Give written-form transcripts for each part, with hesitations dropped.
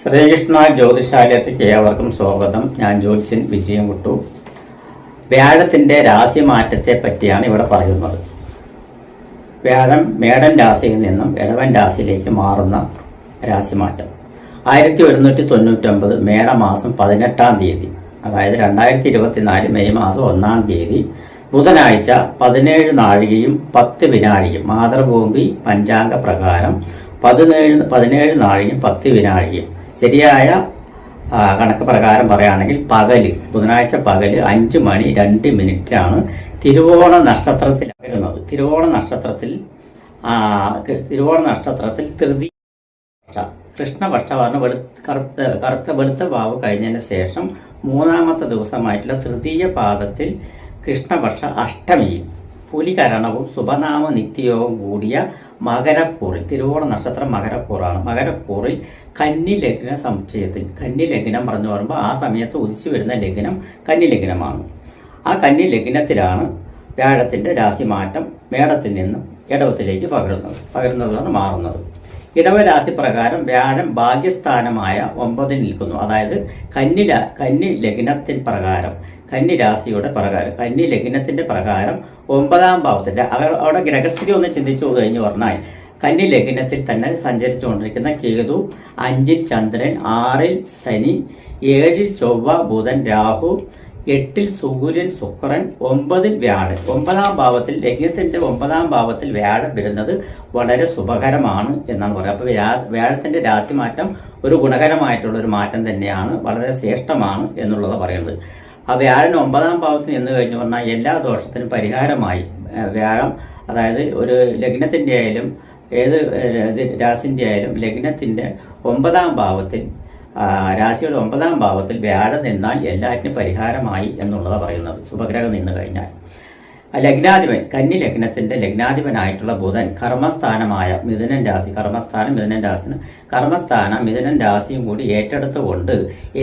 ശ്രീകൃഷ്ണ ജ്യോതിഷാലയത്തിലേക്ക് ഏവർക്കും സ്വാഗതം. ഞാൻ ജ്യോത്സ്യൻ വിജയൻകുട്ടു. വ്യാഴത്തിൻ്റെ രാശിമാറ്റത്തെ പറ്റിയാണ് ഇവിടെ പറയുന്നത്. വ്യാഴം മേടൻ രാശിയിൽ നിന്നും ഇടവൻ രാശിയിലേക്ക് മാറുന്ന രാശിമാറ്റം 1199 മേടമാസം 18-ാം തീയതി, അതായത് 2024 മെയ് മാസം 1-ാം തീയതി ബുധനാഴ്ച 17 നാഴികയും 10 വിനാഴികയും മാതൃഭൂമി പഞ്ചാംഗ പ്രകാരം 17 നാഴികയും 10 വിനാഴികയും ശരിയായ കണക്ക് പ്രകാരം പറയുകയാണെങ്കിൽ ബുധനാഴ്ച പകല് 5 മണി 2 മിനിറ്റിലാണ് തിരുവോണ നക്ഷത്രത്തിൽ വരുന്നത്. തിരുവോണ നക്ഷത്രത്തിൽ തൃതീയ കൃഷ്ണപക്ഷ കറുത്ത വെളുത്ത വാവ് കഴിഞ്ഞതിന് ശേഷം 3-ാമത്തെ ദിവസമായിട്ടുള്ള തൃതീയ പാദത്തിൽ കൃഷ്ണപക്ഷ അഷ്ടമിയിൽ പുലികരണവും ശുഭനാമ നിത്യയോഗവും കൂടിയ മകരക്കൂറിൽ, തിരുവോണ നക്ഷത്രം മകരക്കൂറാണ്. മകരക്കൂറിൽ കന്നി ലഗ്ന സമുച്ചയത്തിൽ, കന്നി ലഗ്നം പറഞ്ഞു പറയുമ്പോൾ ആ സമയത്ത് ഉദിച്ചു വരുന്ന ലഗ്നം കന്നി ലഗ്നമാണ്. ആ കന്നി ലഗ്നത്തിലാണ് വ്യാഴത്തിൻ്റെ രാശിമാറ്റം മേടത്തിൽ നിന്നും ഇടവത്തിലേക്ക് പകരുന്നതാണ് മാറുന്നത്. ഇടവരാശി പ്രകാരം വ്യാഴം ഭാഗ്യസ്ഥാനമായ 9 നിൽക്കുന്നു. അതായത് കന്നി ലഗ്നത്തിൻ പ്രകാരം, കന്നി രാശിയുടെ പ്രകാരം, കന്നി ലഗ്നത്തിന്റെ പ്രകാരം 9-ാം ഭാവത്തിൽ, അവിടെ ഗ്രഹസ്ഥിതി ഒന്ന് ചിന്തിച്ചു കഴിഞ്ഞു പറഞ്ഞാൽ കന്നി ലഗ്നത്തിൽ തന്നെ സഞ്ചരിച്ചുകൊണ്ടിരിക്കുന്ന കേതു, 5-ൽ ചന്ദ്രൻ, 6-ൽ ശനി, 7-ൽ ചൊവ്വ, ബുധൻ, രാഹു, 8-ൽ സൂര്യൻ, ശുക്രൻ, 9-ൽ വ്യാഴൻ. 9-ാം ഭാവത്തിൽ, ലഗ്നത്തിന്റെ 9-ാം ഭാവത്തിൽ വ്യാഴം വരുന്നത് വളരെ ശുഭകരമാണ് എന്നാണ് പറയുന്നത്. അപ്പോൾ വ്യാഴത്തിന്റെ രാശിമാറ്റം ഒരു ഗുണകരമായിട്ടുള്ള ഒരു മാറ്റം തന്നെയാണ്, വളരെ ശ്രേഷ്ഠമാണ് എന്നുള്ളത് പറയുന്നത്. ആ വ്യാഴൻ 9-ാം ഭാവത്തിൽ നിന്ന് കഴിഞ്ഞു പറഞ്ഞാൽ എല്ലാ ദോഷത്തിനും പരിഹാരമായി വ്യാഴം, അതായത് ഒരു ലഗ്നത്തിൻ്റെ ആയാലും ഏത് രാശിൻ്റെ ആയാലും ലഗ്നത്തിൻ്റെ 9-ാം ഭാവത്തിൽ, രാശിയുടെ 9-ാം ഭാവത്തിൽ വ്യാഴം നിന്നാൽ എല്ലാറ്റിനും പരിഹാരമായി എന്നുള്ളതാണ് പറയുന്നത്. ശുഭഗ്രഹം നിന്ന് കഴിഞ്ഞാൽ ലഗ്നാധിപൻ, കന്നി ലഗ്നത്തിന്റെ ലഗ്നാധിപനായിട്ടുള്ള ബുധൻ കർമ്മസ്ഥാനമായ മിഥുനൻ രാശി, കർമ്മസ്ഥാനം മിഥുനൻ രാശിയും കൂടി ഏറ്റെടുത്തുകൊണ്ട്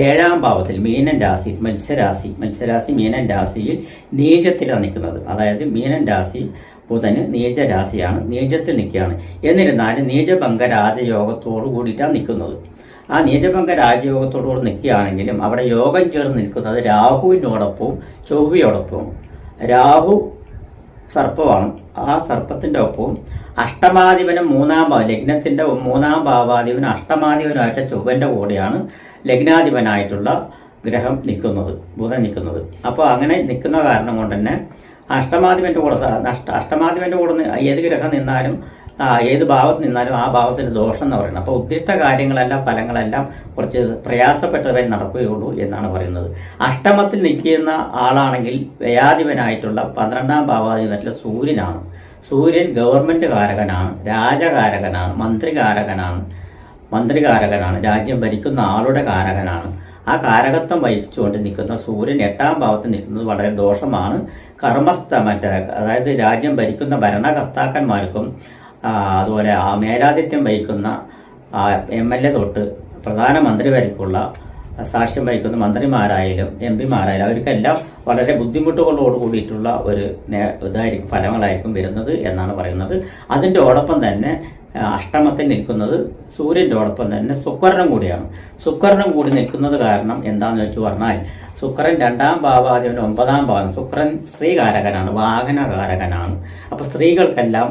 7-ാം ഭാവത്തിൽ മീനൻ രാശി, മത്സ്യരാശി മീനൻ രാശിയിൽ നീചത്തിലാണ് നിൽക്കുന്നത്. അതായത് മീനൻ രാശി ബുധന് നീചരാശിയാണ്, നീചത്തിൽ നിൽക്കുകയാണ്. എന്നിരുന്നാലും നീചഭംഗ രാജയോഗത്തോടു കൂടിയിട്ടാണ് നിൽക്കുന്നത്. ആ നീചഭംഗ രാജയോഗത്തോടുകൂടി നിൽക്കുകയാണെങ്കിലും അവിടെ യോഗം ചേർന്ന് നിൽക്കുന്നത് രാഹുവിനോടൊപ്പവും ചൊവ്വയോടൊപ്പവും. രാഹു സർപ്പമാണ്. ആ സർപ്പത്തിൻ്റെ ഒപ്പവും അഷ്ടമാധിപനും 3-ാം ഭാവം, ലഗ്നത്തിൻ്റെ 3-ാം ഭാവാധിപനും അഷ്ടമാധിപനായിട്ട് ചൊവ്വൻ്റെ കൂടെയാണ് ലഗ്നാധിപനായിട്ടുള്ള ഗ്രഹം നിൽക്കുന്നത്, ബുധൻ നിൽക്കുന്നത്. അപ്പോൾ അങ്ങനെ നിൽക്കുന്ന കാരണം കൊണ്ട് തന്നെ അഷ്ടമാധിപൻ്റെ കൂടെ ഏത് ഗ്രഹം നിന്നാലും ഏത് ഭാവത്ത് നിന്നാലും ആ ഭാവത്തിന് ദോഷം എന്ന് പറയുന്നത്. അപ്പോൾ ഉദ്ദിഷ്ട കാര്യങ്ങളെല്ലാം ഫലങ്ങളെല്ലാം കുറച്ച് പ്രയാസപ്പെട്ടവൻ നടക്കുകയുള്ളൂ എന്നാണ് പറയുന്നത്. അഷ്ടമത്തിൽ നിൽക്കുന്ന ആളാണെങ്കിൽ വ്യയാധിപനായിട്ടുള്ള 12-ാം ഭാവാധിപനായിട്ടുള്ള സൂര്യനാണ്. സൂര്യൻ ഗവൺമെൻറ് കാരകനാണ്, രാജകാരകനാണ്, മന്ത്രികാരകനാണ്, രാജ്യം ഭരിക്കുന്ന ആളുടെ കാരകനാണ്. ആ കാരകത്വം വഹിച്ചുകൊണ്ട് നിൽക്കുന്ന സൂര്യൻ 8-ാം ഭാവത്തിൽ നിൽക്കുന്നത് വളരെ ദോഷമാണ്. അതായത് രാജ്യം ഭരിക്കുന്ന ഭരണകർത്താക്കന്മാർക്കും അതുപോലെ ആ മേലാധിത്യം വഹിക്കുന്ന MLA തൊട്ട് പ്രധാനമന്ത്രി വരെക്കുള്ള സാക്ഷ്യം വഹിക്കുന്ന മന്ത്രിമാരായാലും MP-മാരായാലും അവർക്കെല്ലാം വളരെ ബുദ്ധിമുട്ടുകളോട് കൂടിയിട്ടുള്ള ഒരു ഫലങ്ങളായിരിക്കും വരുന്നത് എന്നാണ് പറയുന്നത്. അതിൻ്റെ ഓടൊപ്പം തന്നെ അഷ്ടമത്തിൽ നിൽക്കുന്നത് സൂര്യൻ്റെ ഓടൊപ്പം തന്നെ ശുക്രനും കൂടിയാണ്. ശുക്രനും കൂടി നിൽക്കുന്നത് കാരണം എന്താണെന്ന് വെച്ച് പറഞ്ഞാൽ ശുക്രൻ 2-ാം ഭാവാധിപൻ 9-ാം ഭാവം. ശുക്രൻ സ്ത്രീകാരകനാണ്, വാഹനകാരകനാണ്. അപ്പോൾ സ്ത്രീകൾക്കെല്ലാം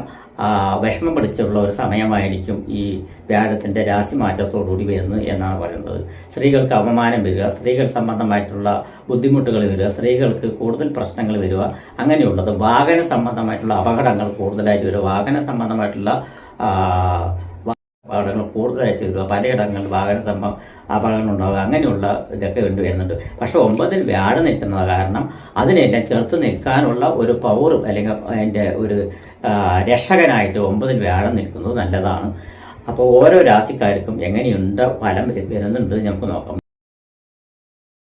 വിഷമം പിടിച്ചുള്ള ഒരു സമയമായിരിക്കും ഈ വ്യാഴത്തിൻ്റെ രാശിമാറ്റത്തോടുകൂടി വരുന്നത് എന്നാണ് പറയുന്നത്. സ്ത്രീകൾക്ക് അപമാനം വരിക, സ്ത്രീകൾ സംബന്ധമായിട്ടുള്ള ബുദ്ധിമുട്ടുകൾ വരിക, സ്ത്രീകൾക്ക് കൂടുതൽ പ്രശ്നങ്ങൾ വരിക, അങ്ങനെയുള്ളത്. വാഹന സംബന്ധമായിട്ടുള്ള അപകടങ്ങൾ കൂടുതലായിട്ട് വരിക, വാഹന സംബന്ധമായിട്ടുള്ള അപകടങ്ങൾ കൂടുതലായിട്ട് വരിക, പലയിടങ്ങളിൽ അപകടങ്ങൾ ഉണ്ടാവുക, അങ്ങനെയുള്ള ഇതൊക്കെ വരുന്നുണ്ട്. പക്ഷെ 9-ൽ വ്യാഴം നിൽക്കുന്നത് കാരണം അതിനെല്ലാം ചെറുത്ത് നിൽക്കാനുള്ള ഒരു പവർ അല്ലെങ്കിൽ അതിൻ്റെ ഒരു രക്ഷകനായിട്ട് 9-ൽ വ്യാഴം നിൽക്കുന്നത് നല്ലതാണ്. അപ്പോൾ ഓരോ രാശിക്കാർക്കും എങ്ങനെയുണ്ട് ഫലം വരുന്നുണ്ട് നമുക്ക് നോക്കാം.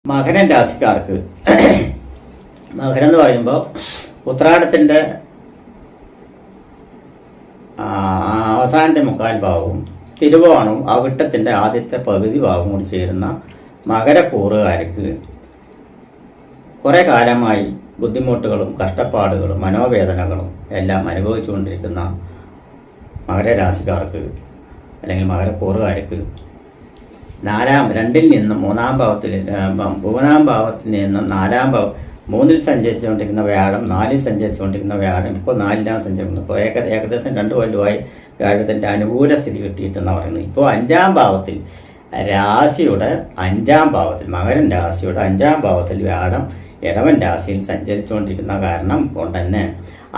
മകരൻ രാശിക്കാർക്ക്, മകരം എന്ന് പറയുമ്പോൾ ഉത്രാടത്തിൻ്റെ അവസാനത്തെ 3/4 ഭാഗവും തിരുവോണവും അവിട്ടത്തിൻ്റെ ആദ്യത്തെ പകുതി ഭാഗവും കൂടി ചേരുന്ന മകരക്കൂറുകാർക്ക് കുറേ കാലമായി ബുദ്ധിമുട്ടുകളും കഷ്ടപ്പാടുകളും മനോവേദനകളും എല്ലാം അനുഭവിച്ചുകൊണ്ടിരിക്കുന്ന മകരരാശിക്കാർക്ക് അല്ലെങ്കിൽ മകരക്കൂറുകാർക്ക് രണ്ടിൽ നിന്നും മൂന്നാം ഭാവത്തിൽ നിന്നും നാലാം ഭാവം 3-ൽ സഞ്ചരിച്ചുകൊണ്ടിരിക്കുന്ന വ്യാഴം 4-ൽ സഞ്ചരിച്ചുകൊണ്ടിരിക്കുന്ന വ്യാഴം ഇപ്പോൾ 4-ലാണ് സഞ്ചരിക്കുന്നത്. ഇപ്പോൾ ഏകദേശം 2 കൊല്ലമായി വ്യാഴത്തിൻ്റെ അനുകൂല സ്ഥിതി കിട്ടിയിട്ടെന്നാണ് പറയുന്നത്. ഇപ്പോൾ 5-ാം ഭാവത്തിൽ രാശിയുടെ 5-ാം ഭാവത്തിൽ മകരൻ രാശിയുടെ 5-ാം ഭാവത്തിൽ വ്യാഴം ഇടവൻ രാശിയിൽ സഞ്ചരിച്ചുകൊണ്ടിരിക്കുന്ന കാരണം കൊണ്ട് തന്നെ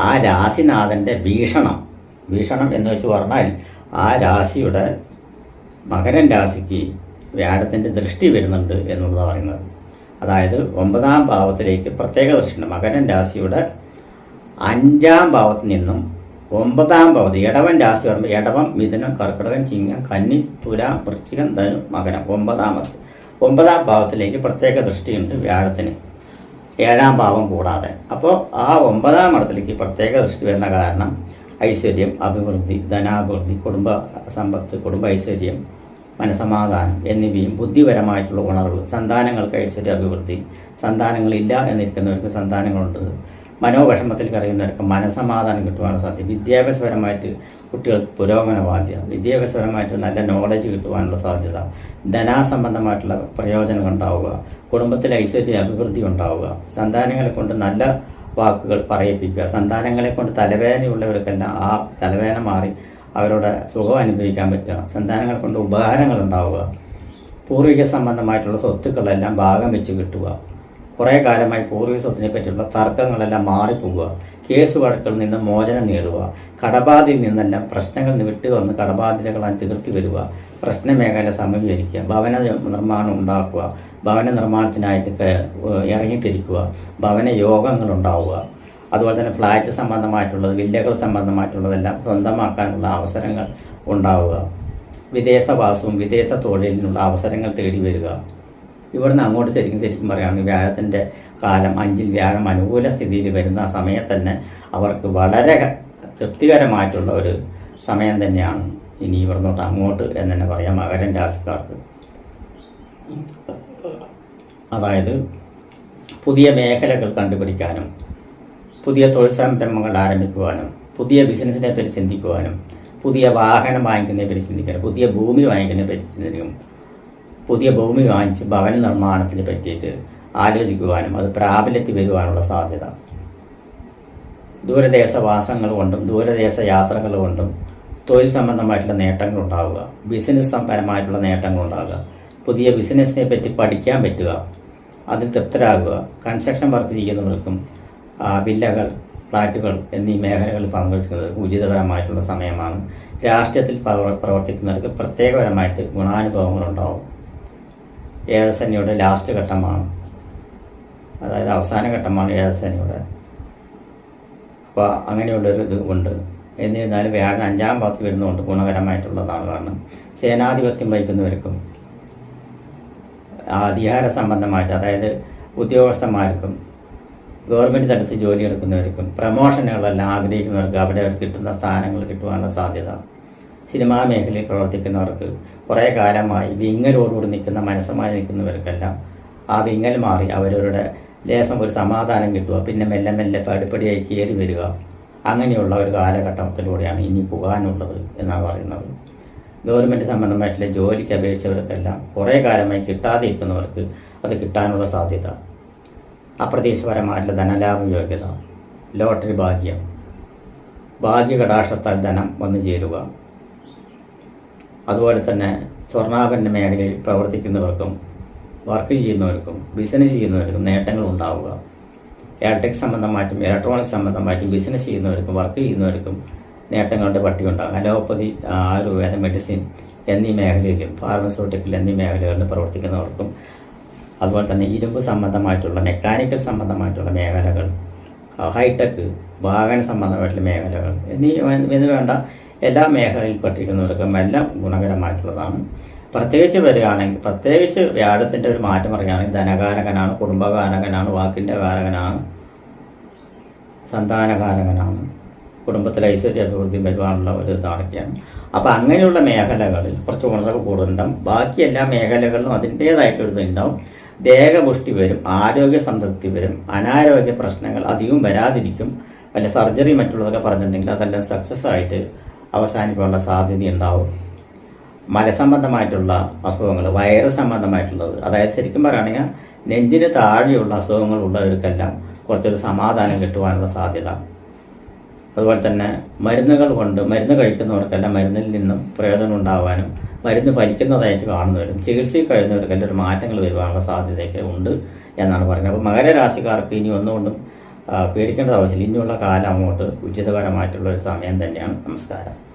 ആ രാശിനാഥൻ്റെ വീക്ഷണം എന്ന് വെച്ച് പറഞ്ഞാൽ ആ രാശിയുടെ മകരൻ രാശിക്ക് വ്യാഴത്തിൻ്റെ ദൃഷ്ടി വരുന്നുണ്ട് എന്നുള്ളതാണ് പറയുന്നത്. അതായത് 9-ാം ഭാവത്തിലേക്ക് പ്രത്യേക ദൃഷ്ടിയുണ്ട്. മകരൻ രാശിയുടെ 5-ാം ഭാവത്തിൽ നിന്നും 9-ാം ഭാവത്തിൽ ഇടവൻ രാശി പറയുമ്പോൾ ഇടവം, മിഥുനം, കർക്കിടകം, ചിങ്ങം, കന്നി, തുലാം, വൃശ്ചികം, ധനു, മകരം 9-ാം ഭാവത്തിലേക്ക് പ്രത്യേക ദൃഷ്ടിയുണ്ട് വ്യാഴത്തിന്, 7-ാം ഭാവം കൂടാതെ. അപ്പോൾ ആ 9-ാം ഇടത്തിലേക്ക് പ്രത്യേക ദൃഷ്ടി വരുന്ന കാരണം ഐശ്വര്യം, അഭിവൃദ്ധി, ധനാഭിവൃദ്ധി, കുടുംബ സമ്പത്ത്, കുടുംബ ഐശ്വര്യം, മനസമാധാനം എന്നിവയും ബുദ്ധിപരമായിട്ടുള്ള ഉണർവ്, സന്താനങ്ങൾക്ക് ഐശ്വര്യ അഭിവൃദ്ധി, സന്താനങ്ങളില്ല എന്നിരിക്കുന്നവർക്ക് സന്താനങ്ങളുണ്ട്, മനോവിഷമത്തിൽ കറിയുന്നവർക്ക് മനസമാധാനം കിട്ടുവാനുള്ള സാധ്യത, വിദ്യാഭ്യാസപരമായിട്ട് കുട്ടികൾക്ക് പുരോഗമന ബാധ്യത, വിദ്യാഭ്യാസപരമായിട്ട് നല്ല നോളജ് കിട്ടുവാനുള്ള സാധ്യത, ധനാസംബന്ധമായിട്ടുള്ള പ്രയോജനം ഉണ്ടാവുക, കുടുംബത്തിൽ ഐശ്വര്യ അഭിവൃദ്ധി ഉണ്ടാവുക, സന്താനങ്ങളെ കൊണ്ട് നല്ല വാക്കുകൾ പറയിപ്പിക്കുക, സന്താനങ്ങളെ കൊണ്ട് തലവേദനയുള്ളവർക്കെല്ലാം ആ തലവേദന മാറി അവരുടെ സുഖം അനുഭവിക്കാൻ പറ്റുക, സന്താനങ്ങളെ കൊണ്ട് ഉപകാരങ്ങൾ ഉണ്ടാവുക, പൂർവിക സംബന്ധമായിട്ടുള്ള സ്വത്തുക്കളെല്ലാം ഭാഗം വെച്ച് കിട്ടുക, കുറേ കാലമായി പൂർവിക സ്വത്തിനെ പറ്റിയുള്ള തർക്കങ്ങളെല്ലാം മാറിപ്പോവുക, കേസ് വഴക്കുകളിൽ നിന്ന് മോചനം നേടുക, കടബാധയിൽ നിന്നെല്ലാം പ്രശ്നങ്ങൾ വിട്ടു വന്ന് കടബാധ്യതകളാൽ തീർത്തി വരിക, പ്രശ്നമേഖല സമീകരിക്കുക, ഭവന നിർമ്മാണം ഉണ്ടാക്കുക, ഭവന നിർമ്മാണത്തിനായിട്ട് ഇറങ്ങിത്തിരിക്കുക, ഭവന യോഗങ്ങൾ ഉണ്ടാവുക, അതുപോലെ തന്നെ ഫ്ലാറ്റ് സംബന്ധമായിട്ടുള്ളത്, വില്ലകൾ സംബന്ധമായിട്ടുള്ളതെല്ലാം സ്വന്തമാക്കാനുള്ള അവസരങ്ങൾ ഉണ്ടാവുക, വിദേശവാസവും വിദേശ തൊഴിലിനുള്ള അവസരങ്ങൾ തേടി വരിക. ഇവിടുന്ന് അങ്ങോട്ട് ശരിക്കും പറയുകയാണെങ്കിൽ വ്യാഴത്തിൻ്റെ കാലം 5-ൽ വ്യാഴം അനുകൂല സ്ഥിതിയിൽ വരുന്ന സമയത്ത് തന്നെ അവർക്ക് വളരെ തൃപ്തികരമായിട്ടുള്ള ഒരു സമയം തന്നെയാണ് ഇനി ഇവിടുന്നോട്ട് അങ്ങോട്ട് എന്ന് തന്നെ പറയാം മകരൻ രാശിക്കാർക്ക്. അതായത് പുതിയ മേഖലകൾ കണ്ടുപിടിക്കാനും, പുതിയ തൊഴിൽ സംരംഭങ്ങൾ ആരംഭിക്കുവാനും, പുതിയ ബിസിനസ്സിനെ പറ്റി ചിന്തിക്കുവാനും, പുതിയ വാഹനം വാങ്ങിക്കുന്നതിനെ പറ്റി ചിന്തിക്കാനും, പുതിയ ഭൂമി വാങ്ങിക്കുന്നതിനെ പറ്റി ചിന്തിക്കും, പുതിയ ഭൂമി വാങ്ങിച്ച് ഭവന നിർമ്മാണത്തിനെ പറ്റിയിട്ട് ആലോചിക്കുവാനും അത് പ്രാബല്യത്തിൽ വരുവാനുള്ള സാധ്യത, ദൂരദേശവാസങ്ങൾ കൊണ്ടും ദൂരദേശ യാത്രകൾ കൊണ്ടും തൊഴിൽ സംബന്ധമായിട്ടുള്ള നേട്ടങ്ങൾ ഉണ്ടാവുക, ബിസിനസ് പരമായിട്ടുള്ള നേട്ടങ്ങൾ ഉണ്ടാവുക, പുതിയ ബിസിനസ്സിനെ പറ്റി പഠിക്കാൻ പറ്റുക, അതിൽ തൃപ്തരാകുക, കൺസ്ട്രക്ഷൻ വർക്ക് ചെയ്യുന്നവർക്കും വില്ലകൾ, ഫ്ലാറ്റുകൾ എന്നീ മേഖലകളിൽ പങ്കെടുക്കുന്നത് ഉചിതപരമായിട്ടുള്ള സമയമാണ്. രാഷ്ട്രീയത്തിൽ പ്രവർത്തിക്കുന്നവർക്ക് പ്രത്യേകപരമായിട്ട് ഗുണാനുഭവങ്ങളുണ്ടാവും. ഏഴശനിയുടെ ലാസ്റ്റ് ഘട്ടമാണ്, അതായത് അവസാന ഘട്ടമാണ് ഏഴശനിയുടെ. അപ്പോൾ അങ്ങനെയുള്ളൊരു ഇത് ഉണ്ട്. എന്നിരുന്നാലും വ്യാഴം 5-ാം ഭാവത്തിൽ വരുന്നതുകൊണ്ട് ഗുണകരമായിട്ടുള്ളതാണ്. കാരണം സേനാധിപത്യം വഹിക്കുന്നവർക്കും അധികാര സംബന്ധമായിട്ട്, അതായത് ഉദ്യോഗസ്ഥന്മാർക്കും ഗവൺമെൻറ് തലത്തിൽ ജോലി എടുക്കുന്നവർക്കും പ്രമോഷനുകളെല്ലാം ആഗ്രഹിക്കുന്നവർക്ക് അവിടെ അവർ കിട്ടുന്ന സ്ഥാനങ്ങൾ കിട്ടുവാനുള്ള സാധ്യത, സിനിമാ മേഖലയിൽ പ്രവർത്തിക്കുന്നവർക്ക് കുറേ കാലമായി വിങ്ങലോടുകൂടി നിൽക്കുന്ന മനസ്സുമായി നിൽക്കുന്നവർക്കെല്ലാം ആ വിങ്ങൽ മാറി അവരവരുടെ ലേശം ഒരു സമാധാനം കിട്ടുക, പിന്നെ മെല്ലെ മെല്ലെ പടിപ്പടിയായി കയറി വരിക, അങ്ങനെയുള്ള ഒരു കാലഘട്ടത്തിലൂടെയാണ് ഇനി പോകാനുള്ളത് എന്നാണ് പറയുന്നത്. ഗവൺമെൻറ് സംബന്ധമായിട്ടുള്ള ജോലിക്ക് അപേക്ഷിച്ചവർക്കെല്ലാം കുറേ കാലമായി കിട്ടാതെ ഇരിക്കുന്നവർക്ക് അത് കിട്ടാനുള്ള സാധ്യത, അപ്രതീക്ഷിതപരമായിട്ടുള്ള ധനലാഭ യോഗ്യത, ലോട്ടറി ഭാഗ്യം, ഭാഗ്യകടാക്ഷത്താൽ ധനം വന്നു ചേരുക, അതുപോലെ തന്നെ സ്വർണ്ണാഭരണ മേഖലയിൽ പ്രവർത്തിക്കുന്നവർക്കും വർക്ക് ചെയ്യുന്നവർക്കും ബിസിനസ് ചെയ്യുന്നവർക്കും നേട്ടങ്ങൾ ഉണ്ടാവുക, ഇലക്ട്രിക് സംബന്ധമായിട്ടും ഇലക്ട്രോണിക്സ് സംബന്ധമായിട്ടും ബിസിനസ് ചെയ്യുന്നവർക്കും വർക്ക് ചെയ്യുന്നവർക്കും നേട്ടങ്ങളുടെ പട്ടിക ഉണ്ടാകും. അലോപ്പതി, ആയുർവേദ, മെഡിസിൻ എന്നീ മേഖലയിലും ഫാർമസ്യൂട്ടിക്കൽ എന്നീ മേഖലകളിൽ പ്രവർത്തിക്കുന്നവർക്കും, അതുപോലെ തന്നെ ഇരുമ്പ് സംബന്ധമായിട്ടുള്ള മെക്കാനിക്കൽ സംബന്ധമായിട്ടുള്ള മേഖലകൾ, ഹൈടെക് വാഹന സംബന്ധമായിട്ടുള്ള മേഖലകൾ എന്ന് വേണ്ട എല്ലാ മേഖലയിൽ പെട്ടിരിക്കുന്നവർക്കും എല്ലാം ഗുണകരമായിട്ടുള്ളതാണ്. പ്രത്യേകിച്ച് വരികയാണെങ്കിൽ, പ്രത്യേകിച്ച് വ്യാഴത്തിൻ്റെ ഒരു മാറ്റം പറയുകയാണെങ്കിൽ ധനകാരകനാണ്, കുടുംബകാരകനാണ്, വാക്കിൻ്റെ കാരകനാണ്, സന്താനകാരകനാണ്, കുടുംബത്തിൽ ഐശ്വര്യ അഭിവൃദ്ധി വരുവാനുള്ള ഒരു ഇതാണൊക്കെയാണ്. അപ്പോൾ അങ്ങനെയുള്ള മേഖലകളിൽ കുറച്ച് ഉണർവ് കൂടുതലുണ്ടാവും. ബാക്കി എല്ലാ മേഖലകളിലും അതിൻ്റേതായിട്ടൊരു ഇതുണ്ടാവും. ദേഹപുഷ്ടി വരും, ആരോഗ്യ സംതൃപ്തി വരും, അനാരോഗ്യ പ്രശ്നങ്ങൾ അധികം വരാതിരിക്കും. വല്ല സർജറി മറ്റുള്ളതൊക്കെ പറഞ്ഞിട്ടുണ്ടെങ്കിൽ അതെല്ലാം സക്സസ് ആയിട്ട് അവസാനിക്കാനുള്ള സാധ്യത ഉണ്ടാവും. മലസംബന്ധമായിട്ടുള്ള അസുഖങ്ങൾ, വയറ് സംബന്ധമായിട്ടുള്ളത്, അതായത് ശരിക്കും പറയുകയാണെങ്കിൽ നെഞ്ചിന് താഴെയുള്ള അസുഖങ്ങൾ ഉള്ളവർക്കെല്ലാം കുറച്ചൊരു സമാധാനം കിട്ടുവാനുള്ള സാധ്യത. അതുപോലെ തന്നെ മരുന്ന് കഴിക്കുന്നവർക്കെല്ലാം മരുന്നിൽ നിന്നും പ്രയോജനം ഉണ്ടാവാനും മരുന്ന് ഫലിക്കുന്നതായിട്ട് കാണുന്നവരും ചികിത്സയിൽ കഴിയുന്നവർക്കെല്ലാം ഒരു മാറ്റങ്ങൾ വരുവാനുള്ള സാധ്യതയൊക്കെ ഉണ്ട് എന്നാണ് പറയുന്നത്. അപ്പോൾ മകരരാശിക്കാർക്ക് ഇനി ഒന്നുകൊണ്ടും പേടിക്കേണ്ട ആവശ്യമില്ല. ഇനിയുള്ള കാലം അങ്ങോട്ട് ഉചിതപരമായിട്ടുള്ള ഒരു സമയം തന്നെയാണ്. നമസ്കാരം.